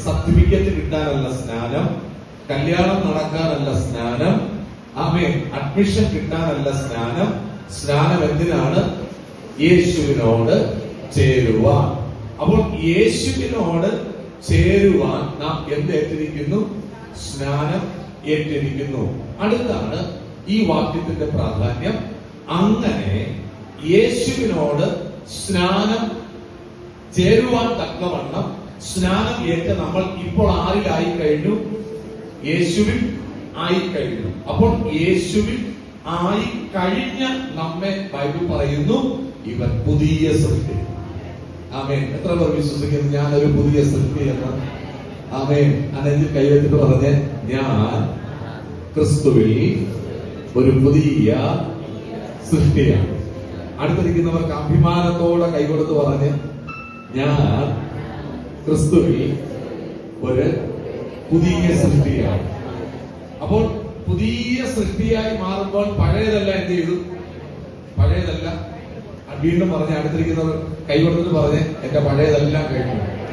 Certificate കിട്ടാനല്ല സ്നാനം, കല്യാണം നടക്കാനല്ല സ്നാനം, ആമേൻ, അഡ്മിഷൻ കിട്ടാനല്ല സ്നാനം. സ്നാനം എന്തിനാണ്? യേശുവിനോട് ചേരുവാൻ. അപ്പോൾ യേശുവിനോട് ചേരുവാൻ നാം എന്തേറ്റിരിക്കുന്നു? സ്നാനം ഏറ്റിരിക്കുന്നു. അടുത്താണ് ഈ വാക്യത്തിന്റെ പ്രാധാന്യം. അങ്ങനെ യേശുവിനോട് സ്നാനം ചേരുവാൻ തക്കവണ്ണം സ്നാനം ഏറ്റ നമ്മൾ ഇപ്പോൾ ആരിലായി കഴിഞ്ഞു? യേശുവിൽ ആയിക്കഴിഞ്ഞു. അപ്പോൾ യേശുവിൽ ആയി കഴിഞ്ഞ നമ്മെ ബൈബിൾ പറയുന്നു ഇവൻ പുതിയ സൃഷ്ടി. ആമേൻ. എത്ര പേർ വിശ്വസിക്കുന്നു ഞാനൊരു പുതിയ സൃഷ്ടി എന്ന്? ആമേൻ. അനെഞ്ചിൽ കൈവച്ചിട്ട് പറഞ്ഞ് ഞാൻ ക്രിസ്തുവിൽ ഒരു പുതിയ സൃഷ്ടിയാണ്. അടുത്തിരിക്കുന്നവർക്ക് അഭിമാനത്തോടെ കൈകൊടുത്ത് പറഞ്ഞ് ഞാൻ ക്രിസ്തുവിൽ ഒരു പുതിയ സൃഷ്ടിയാണ്. അപ്പോൾ പുതിയ സൃഷ്ടിയായി മാറുമ്പോൾ പഴയതല്ല എന്ത് ചെയ്തു? പഴയതല്ല. വീണ്ടും പറഞ്ഞ് അടുത്തിരിക്കുന്നവർ കൈകൊടുത്തിട്ട് പറഞ്ഞ് എന്റെ പഴയതെല്ലാം കഴിഞ്ഞു.